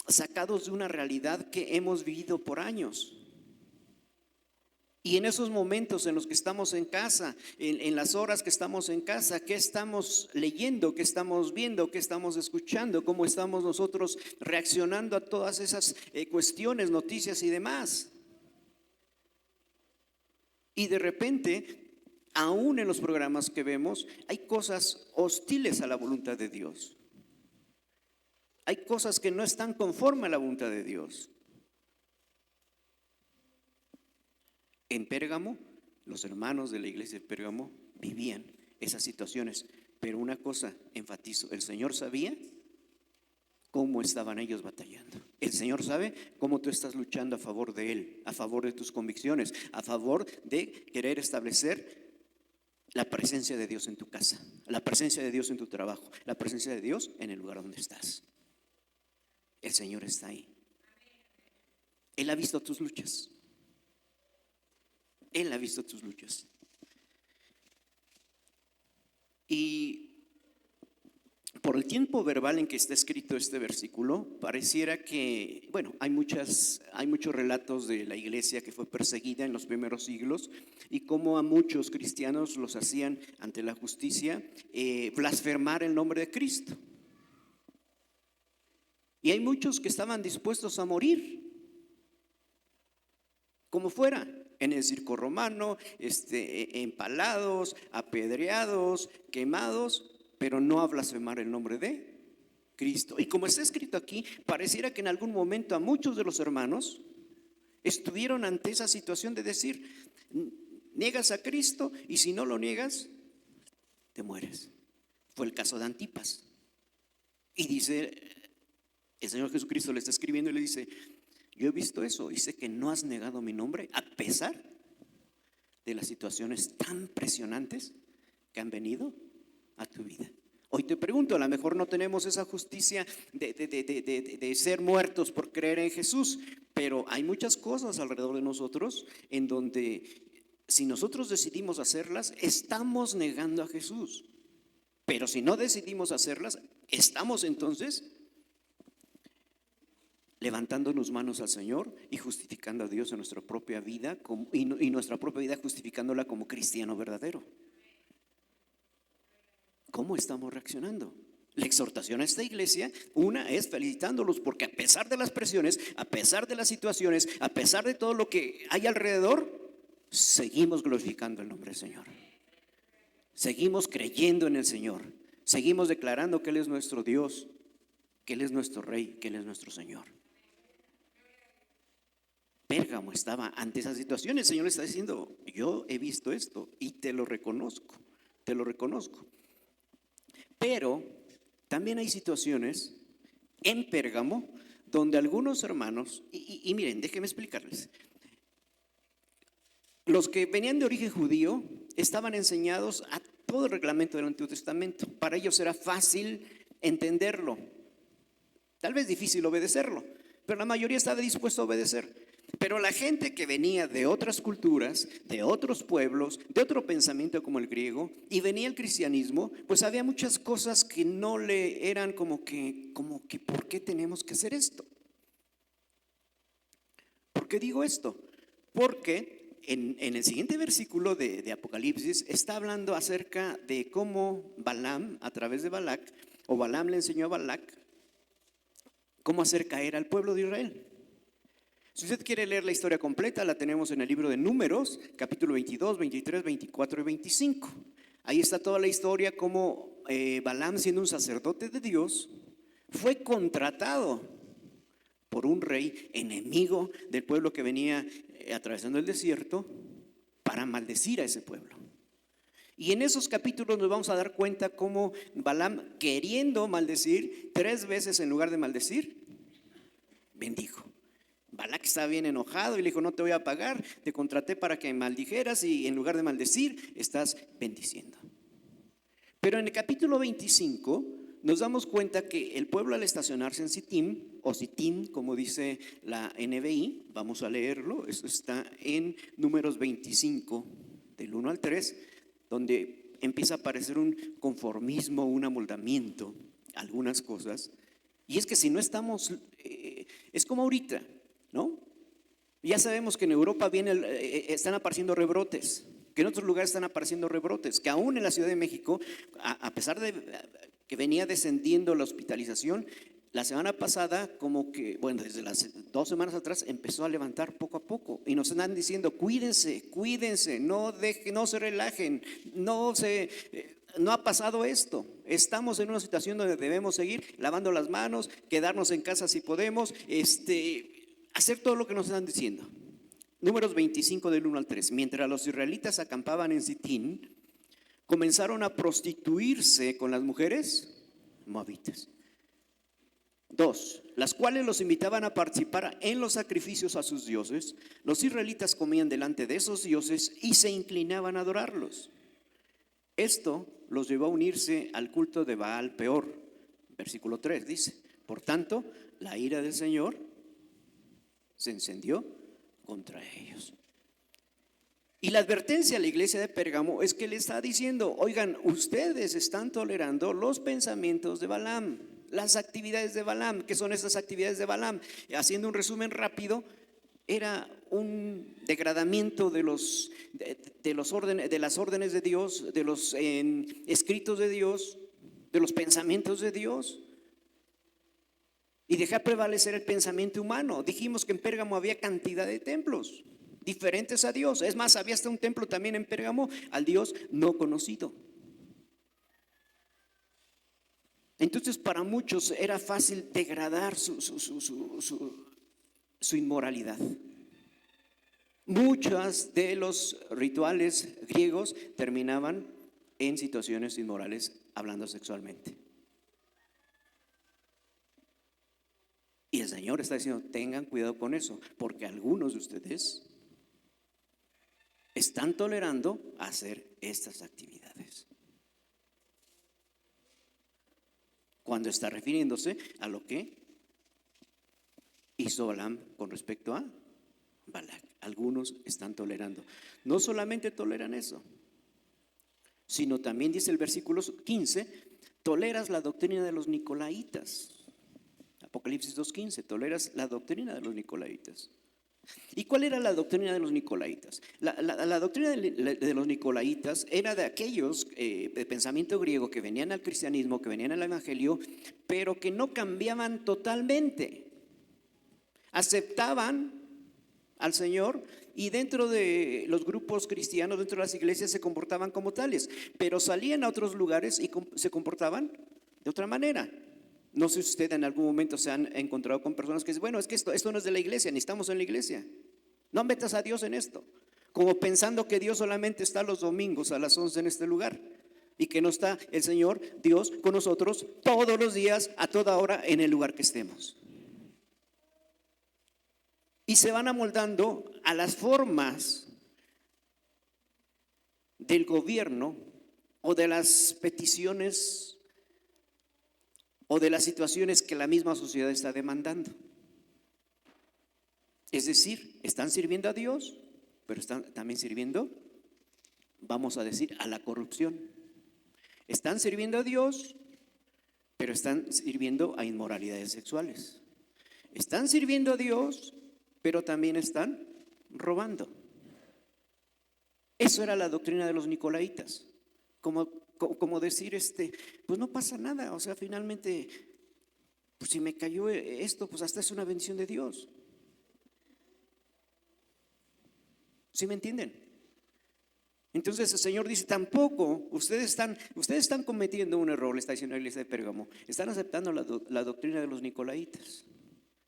sacados de una realidad que hemos vivido por años. Y en esos momentos en los que estamos en casa, en las horas que estamos en casa, ¿qué estamos leyendo? ¿Qué estamos viendo? ¿Qué estamos escuchando? ¿Cómo estamos nosotros reaccionando a todas esas cuestiones, noticias y demás? Y de repente, aún en los programas que vemos, hay cosas hostiles a la voluntad de Dios. Hay cosas que no están conforme a la voluntad de Dios. En Pérgamo, los hermanos de la iglesia de Pérgamo vivían esas situaciones. Pero una cosa enfatizo: el Señor sabía cómo estaban ellos batallando. El Señor sabe cómo tú estás luchando a favor de Él, a favor de tus convicciones, a favor de querer establecer la presencia de Dios en tu casa, la presencia de Dios en tu trabajo, la presencia de Dios en el lugar donde estás. El Señor está ahí. Él ha visto tus luchas. Él ha visto tus luchas. Y por el tiempo verbal en que está escrito este versículo, pareciera que, bueno, hay muchos relatos de la iglesia que fue perseguida en los primeros siglos y cómo a muchos cristianos los hacían ante la justicia blasfemar el nombre de Cristo. Y hay muchos que estaban dispuestos a morir, como fuera, en el circo romano, empalados, apedreados, quemados, pero no a blasfemar el nombre de Cristo. Y como está escrito aquí, pareciera que en algún momento a muchos de los hermanos estuvieron ante esa situación de decir: niegas a Cristo y si no lo niegas, te mueres. Fue el caso de Antipas. Y dice El Señor Jesucristo le está escribiendo y le dice: yo he visto eso y sé que no has negado mi nombre a pesar de las situaciones tan presionantes que han venido a tu vida. Hoy te pregunto, a lo mejor no tenemos esa justicia de ser muertos por creer en Jesús, pero hay muchas cosas alrededor de nosotros en donde, si nosotros decidimos hacerlas, estamos negando a Jesús. Pero si no decidimos hacerlas, estamos entonces levantándonos manos al Señor y justificando a Dios en nuestra propia vida y nuestra propia vida justificándola como cristiano verdadero. ¿Cómo estamos reaccionando? La exhortación a esta iglesia, una es felicitándolos porque a pesar de las presiones, a pesar de las situaciones, a pesar de todo lo que hay alrededor, seguimos glorificando el nombre del Señor. Seguimos creyendo en el Señor. Seguimos declarando que Él es nuestro Dios, que Él es nuestro Rey, que Él es nuestro Señor. Pérgamo estaba ante esa situación. El Señor le está diciendo: yo he visto esto y te lo reconozco, te lo reconozco. Pero también hay situaciones en Pérgamo donde algunos hermanos, y miren, déjenme explicarles. Los que venían de origen judío estaban enseñados a todo el reglamento del Antiguo Testamento. Para ellos era fácil entenderlo, tal vez difícil obedecerlo, pero la mayoría estaba dispuesta a obedecer. Pero la gente que venía de otras culturas, de otros pueblos, de otro pensamiento como el griego, y venía el cristianismo, pues había muchas cosas que no le eran como que ¿por qué tenemos que hacer esto? ¿Por qué digo esto? Porque en el siguiente versículo de Apocalipsis está hablando acerca de cómo Balaam, a través de Balac, o Balaam le enseñó a Balac cómo hacer caer al pueblo de Israel. Si usted quiere leer la historia completa, la tenemos en el libro de Números, capítulo 22, 23, 24 y 25. Ahí está toda la historia, cómo Balaam, siendo un sacerdote de Dios, fue contratado por un rey enemigo del pueblo que venía atravesando el desierto para maldecir a ese pueblo. Y en esos capítulos nos vamos a dar cuenta cómo Balaam, queriendo maldecir, 3 veces en lugar de maldecir, bendijo. Balac estaba bien enojado y le dijo: no te voy a pagar, te contraté para que maldijeras y en lugar de maldecir estás bendiciendo. Pero en el capítulo 25 nos damos cuenta que el pueblo, al estacionarse en Sittim, o Sittim como dice la NBI, vamos a leerlo, esto está en Números 25 del 1 al 3, donde empieza a aparecer un conformismo, un amoldamiento, algunas cosas. Y es que si no estamos, es como ahorita, ¿no? Ya sabemos que en Europa están apareciendo rebrotes, que en otros lugares están apareciendo rebrotes, que aún en la Ciudad de México, a pesar de que venía descendiendo la hospitalización, la semana pasada, como que, bueno, desde las 2 semanas atrás empezó a levantar poco a poco y nos están diciendo: cuídense, no se relajen, no ha pasado esto. Estamos en una situación donde debemos seguir lavando las manos, quedarnos en casa si podemos, hacer todo lo que nos están diciendo. Números 25 del 1 al 3. Mientras los israelitas acampaban en Sittim, comenzaron a prostituirse con las mujeres moabitas. 2. Las cuales los invitaban a participar en los sacrificios a sus dioses. Los israelitas comían delante de esos dioses y se inclinaban a adorarlos. Esto los llevó a unirse al culto de Baal Peor. Versículo 3 dice: por tanto, la ira del Señor se encendió contra ellos. Y la advertencia a la iglesia de Pérgamo es que le está diciendo: oigan, ustedes están tolerando los pensamientos de Balaam, las actividades de Balaam. ¿Qué son esas actividades de Balaam? Haciendo un resumen rápido, era un degradamiento de las órdenes de Dios, de los escritos de Dios, de los pensamientos de Dios, y dejar prevalecer el pensamiento humano. Dijimos que en Pérgamo había cantidad de templos diferentes a Dios. Es más, había hasta un templo también en Pérgamo al Dios no conocido. Entonces, para muchos era fácil degradar su inmoralidad. Muchos de los rituales griegos terminaban en situaciones inmorales, hablando sexualmente. Señor está diciendo, tengan cuidado con eso, porque algunos de ustedes están tolerando hacer estas actividades. Cuando está refiriéndose a lo que hizo Balaam con respecto a Balac. Algunos están tolerando. No solamente toleran eso, sino también dice el versículo 15, toleras la doctrina de los nicolaitas. Apocalipsis 2:15, toleras la doctrina de los nicolaitas. ¿Y cuál era la doctrina de los nicolaitas? La doctrina de los nicolaitas era de aquellos de pensamiento griego que venían al cristianismo, que venían al evangelio, pero que no cambiaban totalmente. Aceptaban al Señor y dentro de los grupos cristianos, dentro de las iglesias se comportaban como tales, pero salían a otros lugares y se comportaban de otra manera. No sé si usted en algún momento se han encontrado con personas que dicen, bueno, es que esto no es de la iglesia, ni estamos en la iglesia. No metas a Dios en esto. Como pensando que Dios solamente está los domingos a las 11 en este lugar. Y que no está el Señor, Dios, con nosotros todos los días, a toda hora, en el lugar que estemos. Y se van amoldando a las formas del gobierno o de las peticiones o de las situaciones que la misma sociedad está demandando. Es decir, están sirviendo a Dios, pero están también sirviendo, vamos a decir, a la corrupción. Están sirviendo a Dios, pero están sirviendo a inmoralidades sexuales. Están sirviendo a Dios, pero también están robando. Eso era la doctrina de los nicolaitas. Como decir, pues no pasa nada, o sea, finalmente, pues si me cayó esto, pues hasta es una bendición de Dios. ¿Sí me entienden? Entonces el Señor dice, tampoco, ustedes están cometiendo un error, le está diciendo a la iglesia de Pérgamo, están aceptando la doctrina de los nicolaitas.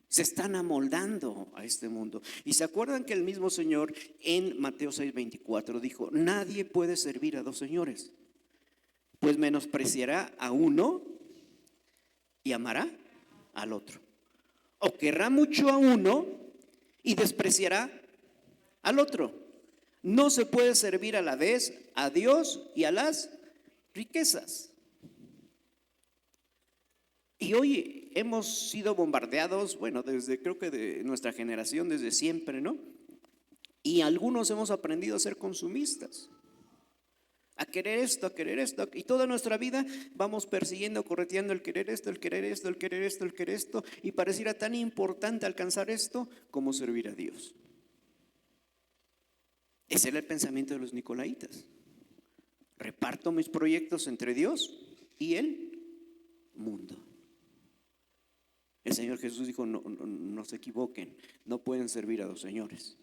Se están amoldando a este mundo. Y se acuerdan que el mismo Señor en Mateo 6:24 dijo, nadie puede servir a dos señores, pues menospreciará a uno y amará al otro. O querrá mucho a uno y despreciará al otro. No se puede servir a la vez a Dios y a las riquezas. Y hoy hemos sido bombardeados, bueno, creo que de nuestra generación, desde siempre, ¿no? Y algunos hemos aprendido a ser consumistas, a querer esto, y toda nuestra vida vamos persiguiendo, correteando el querer esto, el querer esto, el querer esto, el querer esto, y pareciera tan importante alcanzar esto como servir a Dios. Ese era el pensamiento de los nicolaitas. Reparto mis proyectos entre Dios y el mundo. El Señor Jesús dijo, no se equivoquen, no pueden servir a dos señores.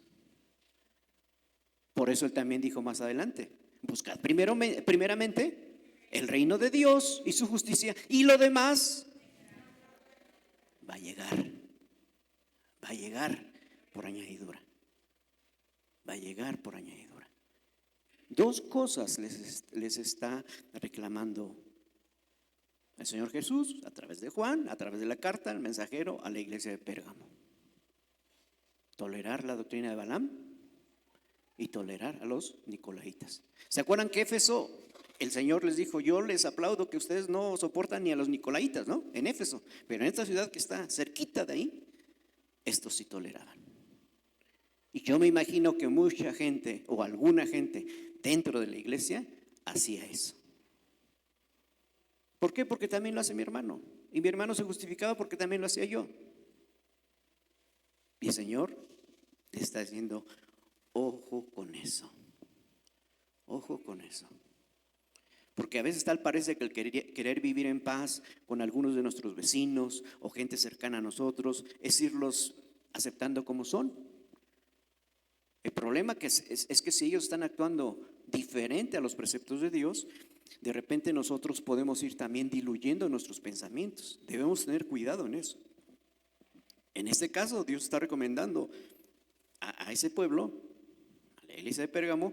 Por eso Él también dijo más adelante, buscad primeramente el reino de Dios y su justicia, y lo demás va a llegar por añadidura. Va a llegar por añadidura. Dos cosas les está reclamando el Señor Jesús a través de Juan, a través de la carta, el mensajero a la iglesia de Pérgamo. Tolerar la doctrina de Balaam y tolerar a los nicolaitas. ¿Se acuerdan que Éfeso, el Señor les dijo, yo les aplaudo que ustedes no soportan ni a los nicolaitas, ¿no? En Éfeso, pero en esta ciudad que está cerquita de ahí, estos sí toleraban. Y yo me imagino que mucha gente o alguna gente dentro de la iglesia hacía eso. ¿Por qué? Porque también lo hace mi hermano. Y mi hermano se justificaba porque también lo hacía yo. Y el Señor le está diciendo, ojo con eso. Ojo con eso. Porque a veces tal parece que el querer vivir en paz con algunos de nuestros vecinos o gente cercana a nosotros es irlos aceptando como son. El problema es que si ellos están actuando diferente a los preceptos de Dios, de repente nosotros podemos ir también diluyendo nuestros pensamientos. Debemos tener cuidado en eso. En este caso, Dios está recomendando a ese pueblo, a la iglesia de Pérgamo,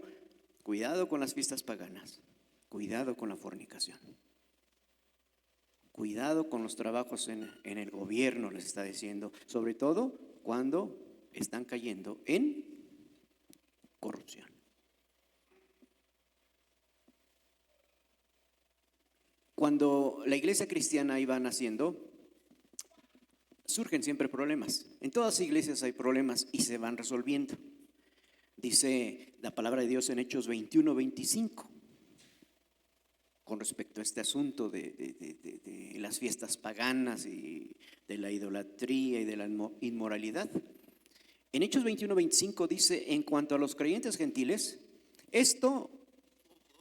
cuidado con las fiestas paganas, cuidado con la fornicación. Cuidado con los trabajos en el gobierno, les está diciendo, sobre todo cuando están cayendo en corrupción. Cuando la iglesia cristiana iba naciendo, surgen siempre problemas. En todas las iglesias hay problemas y se van resolviendo. Dice la palabra de Dios en Hechos 21:25, con respecto a este asunto de las fiestas paganas y de la idolatría y de la inmoralidad. En Hechos 21:25 dice: en cuanto a los creyentes gentiles, esto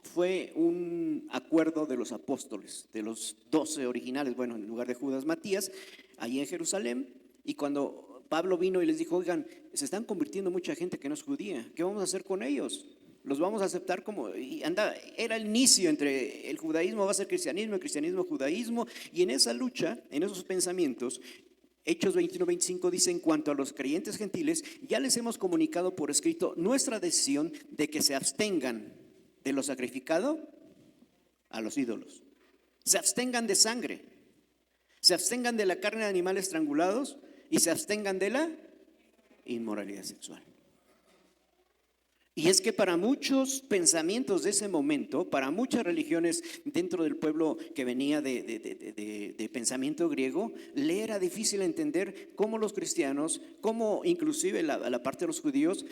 fue un acuerdo de los apóstoles, de los 12 originales, bueno, en lugar de Judas, Matías, allí en Jerusalén. Y cuando Pablo vino y les dijo: oigan, se están convirtiendo mucha gente que no es judía, ¿qué vamos a hacer con ellos? Los vamos a aceptar como, y era el inicio entre el judaísmo va a ser cristianismo, el cristianismo judaísmo, y en esa lucha, en esos pensamientos, Hechos 21:25 dice: en cuanto a los creyentes gentiles, ya les hemos comunicado por escrito nuestra decisión de que se abstengan de lo sacrificado a los ídolos, se abstengan de sangre, se abstengan de la carne de animales estrangulados y se abstengan de la inmoralidad sexual. Y es que para muchos pensamientos de ese momento, para muchas religiones dentro del pueblo que venía de pensamiento griego, le era difícil entender cómo los cristianos, cómo inclusive la parte de los judíos,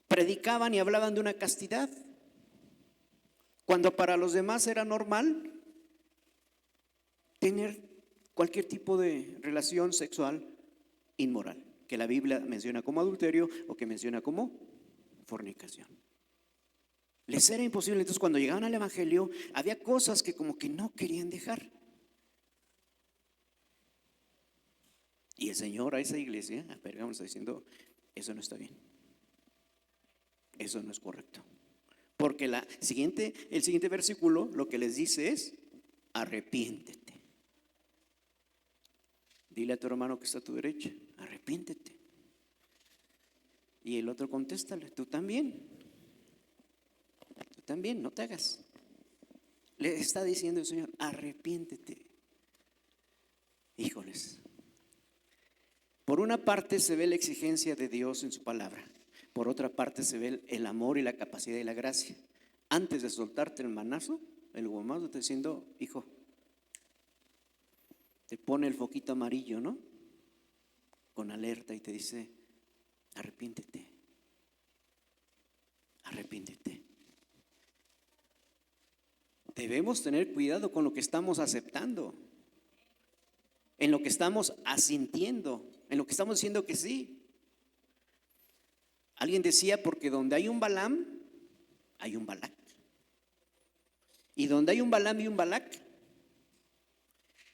predicaban y hablaban de una castidad, cuando para los demás era normal tener cualquier tipo de relación sexual inmoral, que la Biblia menciona como adulterio o que menciona como fornicación. Les era imposible. Entonces, cuando llegaban al evangelio, había cosas que como que no querían dejar. Y el Señor a esa iglesia, a Pérgamo, está diciendo: eso no está bien, eso no es correcto. Porque el siguiente versículo lo que les dice es: arrepiéntete. Dile a tu hermano que está a tu derecha: arrepiéntete. Y el otro contéstale: tú también, no te hagas. Le está diciendo el Señor: arrepiéntete. Híjoles, por una parte se ve la exigencia de Dios en su palabra, por otra parte se ve el amor y la capacidad y la gracia. Antes de soltarte el manazo, el gomazo, está diciendo: hijo, te pone el foquito amarillo, ¿no? Con alerta, y te dice: arrepiéntete, arrepiéntete. Debemos tener cuidado con lo que estamos aceptando, en lo que estamos asintiendo, en lo que estamos diciendo que sí. Alguien decía: porque donde hay un Balaam, hay un Balac. Y donde hay un Balaam y un Balac,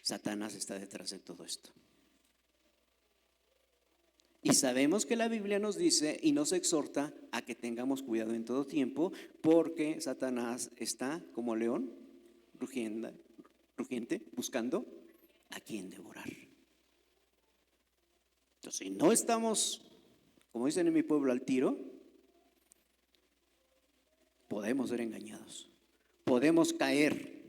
Satanás está detrás de todo esto. Y sabemos que la Biblia nos dice y nos exhorta a que tengamos cuidado en todo tiempo, porque Satanás está como león rugiente, buscando a quien devorar. Entonces, si no estamos, como dicen en mi pueblo, al tiro, podemos ser engañados, podemos caer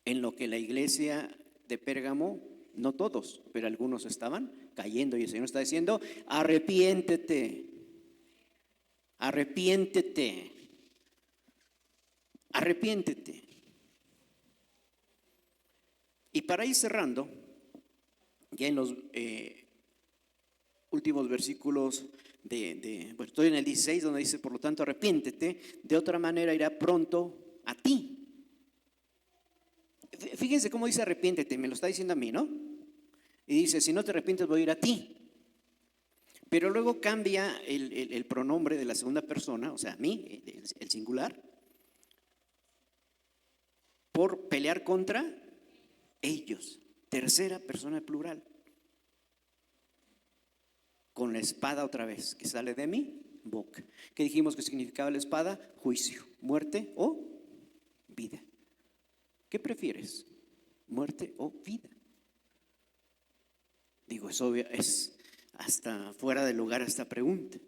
en lo que la iglesia de Pérgamo, no todos, pero algunos estaban cayendo, y el Señor está diciendo: arrepiéntete, arrepiéntete, arrepiéntete. Y para ir cerrando, ya en los últimos versículos bueno, estoy en el 16, donde dice: por lo tanto, arrepiéntete, de otra manera irá pronto a ti. Fíjense cómo dice arrepiéntete, me lo está diciendo a mí, ¿no? Y dice: si no te arrepientes, voy a ir a ti. Pero luego cambia el pronombre de la segunda persona, o sea, a mí, el singular, por pelear contra ellos. Tercera persona plural. Con la espada otra vez, que sale de mi boca. ¿Qué dijimos que significaba la espada? Juicio, muerte o vida. ¿Qué prefieres? ¿Muerte o vida? Digo, es obvio, es hasta fuera de lugar esta pregunta,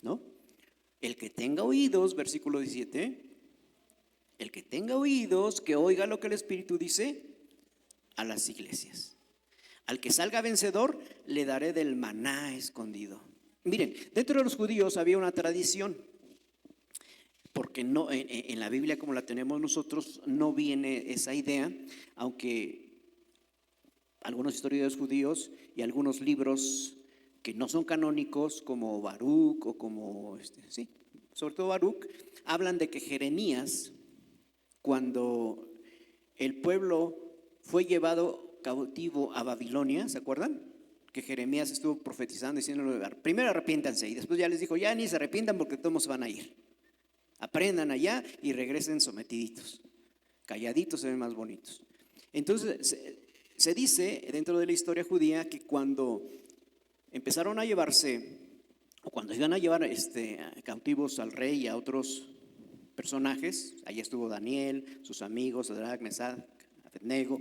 ¿no? El que tenga oídos, versículo 17, El que tenga oídos, que oiga lo que el Espíritu dice a las iglesias. Al que salga vencedor, le daré del maná escondido. Miren, dentro de los judíos había una tradición, porque no, en la Biblia como la tenemos nosotros no viene esa idea, aunque algunos historiadores judíos y algunos libros que no son canónicos, como Baruch o como, sí, sobre todo Baruch, hablan de que Jeremías, cuando el pueblo fue llevado cautivo a Babilonia, ¿se acuerdan? Que Jeremías estuvo profetizando, diciendo, primero arrepiéntanse, y después ya les dijo, ya ni se arrepientan porque todos se van a ir. Aprendan allá y regresen sometiditos, calladitos se ven más bonitos. Entonces se dice dentro de la historia judía que cuando empezaron a llevarse, o cuando iban a llevar cautivos al rey y a otros personajes, allá estuvo Daniel, sus amigos, Sadrach, Mesach, Abednego,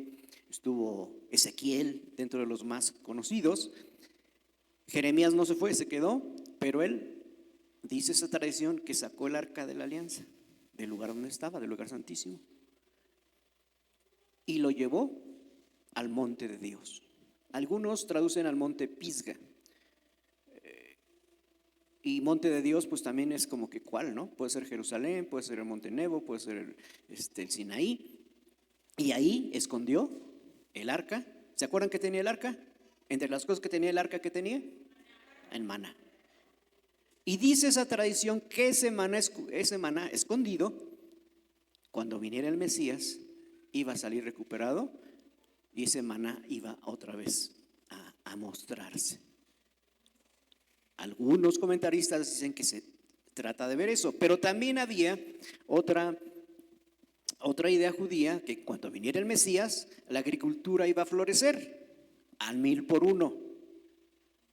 estuvo Ezequiel, dentro de los más conocidos. Jeremías no se fue, se quedó, pero él, dice esa tradición, que sacó el arca de la alianza del lugar donde estaba, del lugar santísimo, y lo llevó al monte de Dios. Algunos traducen al monte Pisga. Y monte de Dios pues también es como que cuál, ¿no? Puede ser Jerusalén, puede ser el monte Nebo, puede ser el Sinaí. Y ahí escondió el arca. ¿Se acuerdan que tenía el arca? Entre las cosas que tenía el arca, ¿qué tenía? El maná. Y dice esa tradición que ese maná escondido, cuando viniera el Mesías, iba a salir recuperado y ese maná iba otra vez a mostrarse. Algunos comentaristas dicen que se trata de ver eso, pero también había otra idea judía, que cuando viniera el Mesías, la agricultura iba a florecer al 1000 por 1.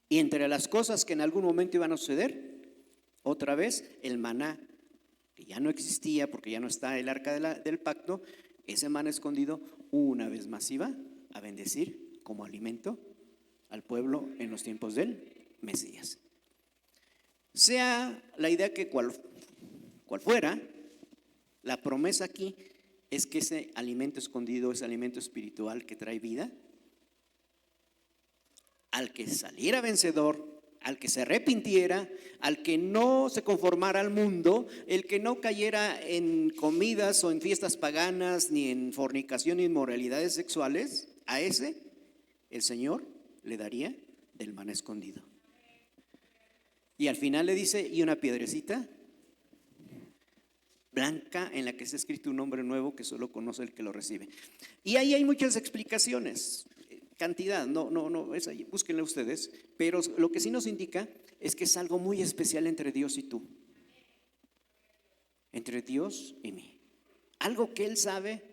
Y entre las cosas que en algún momento iban a suceder, otra vez el maná, que ya no existía porque ya no está el arca del pacto, ese maná escondido una vez más iba a bendecir como alimento al pueblo en los tiempos del Mesías. Sea la idea que cual fuera, la promesa aquí es que ese alimento escondido, ese alimento espiritual que trae vida, al que saliera vencedor, al que se arrepintiera, al que no se conformara al mundo, el que no cayera en comidas o en fiestas paganas, ni en fornicación ni inmoralidades sexuales, a ese el Señor le daría del maná escondido. Y al final le dice, y una piedrecita blanca en la que está escrito un nombre nuevo que solo conoce el que lo recibe. Y ahí hay muchas explicaciones, cantidad, no, es ahí, búsquenla ustedes, pero lo que sí nos indica es que es algo muy especial entre Dios y tú, entre Dios y mí. Algo que Él sabe,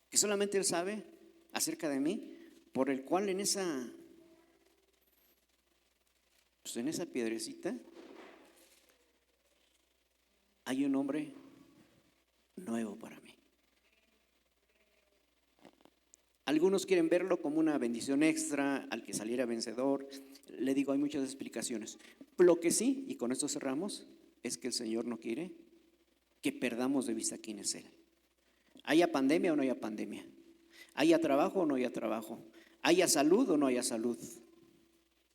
que solamente Él sabe acerca de mí, por el cual en esa piedrecita hay un nombre nuevo para mí. Algunos quieren verlo como una bendición extra al que saliera vencedor. Le digo, hay muchas explicaciones. Lo que sí, y con esto cerramos, es que el Señor no quiere que perdamos de vista quién es Él. Haya pandemia o no haya pandemia, haya trabajo o no haya trabajo, haya salud o no haya salud.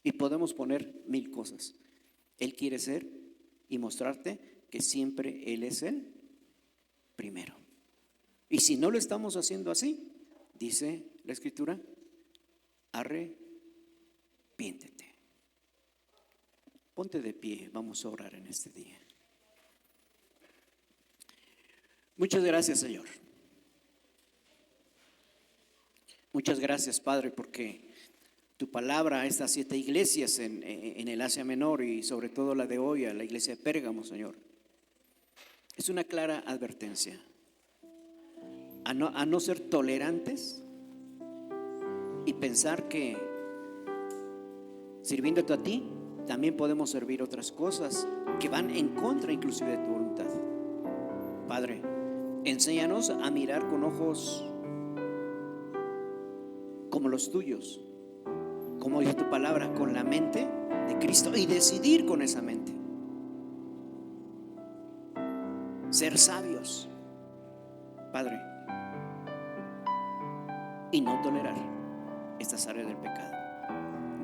Y podemos poner 1000 cosas. Él quiere ser y mostrarte que siempre Él es el primero. Y si no lo estamos haciendo así, dice la Escritura, arrepiéntete. Ponte de pie, vamos a orar en este día. Muchas gracias, Señor. Muchas gracias, Padre, porque tu palabra a estas 7 iglesias en el Asia Menor y sobre todo la de hoy, a la iglesia de Pérgamo, Señor, es una clara advertencia a no ser tolerantes y pensar que sirviéndote a ti también podemos servir otras cosas que van en contra inclusive de tu voluntad. Padre, enséñanos a mirar con ojos como los tuyos, como dice tu palabra, con la mente de Cristo, y decidir con esa mente. Ser sabios, Padre, y no tolerar estas áreas del pecado.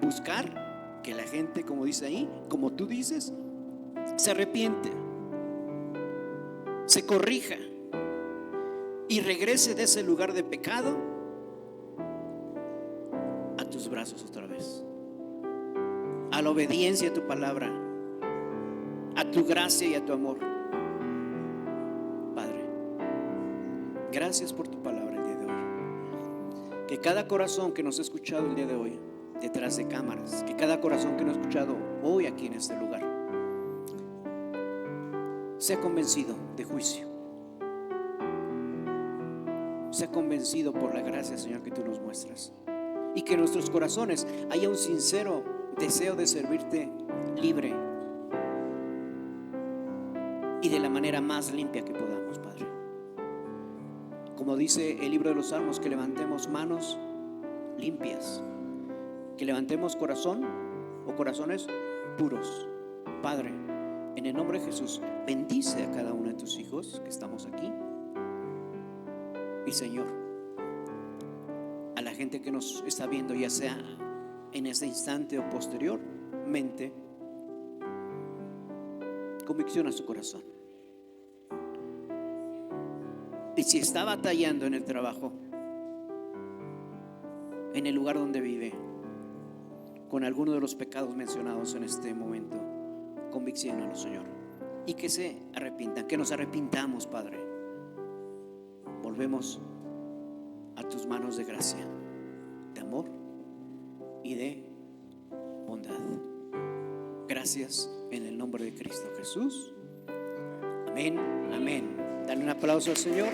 Buscar que la gente, como dice ahí, como tú dices, se arrepiente, se corrija y regrese de ese lugar de pecado a tus brazos otra vez, a la obediencia a tu palabra, a tu gracia y a tu amor. Padre, gracias por tu palabra el día de hoy. Que cada corazón que nos ha escuchado el día de hoy detrás de cámaras, que cada corazón que nos ha escuchado hoy aquí en este lugar sea convencido de juicio, sea convencido por la gracia, Señor, que tú nos muestras, y que en nuestros corazones haya un sincero deseo de servirte libre y de la manera más limpia que podamos, Padre. Como dice el libro de los Salmos, que levantemos manos limpias, que levantemos corazón o corazones puros. Padre, en el nombre de Jesús, bendice a cada uno de tus hijos que estamos aquí. Y Señor, a la gente que nos está viendo, ya sea en este instante o posteriormente, convicción a su corazón. Y si está batallando en el trabajo, en el lugar donde vive, con alguno de los pecados mencionados en este momento, convicciónalo, Señor, y que se arrepientan, que nos arrepintamos, Padre. Volvemos a tus manos de gracia, de amor y de bondad. Gracias en el nombre de Cristo Jesús. Amén, amén. Dale un aplauso al Señor.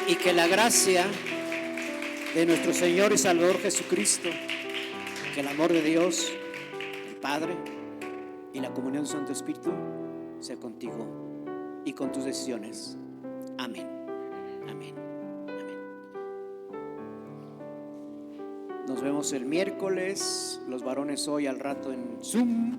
Y que la gracia de nuestro Señor y Salvador Jesucristo, que el amor de Dios, el Padre, y la comunión del Santo Espíritu sea contigo y con tus decisiones. Amén, amén, amén. Nos vemos el miércoles, los varones hoy al rato en Zoom.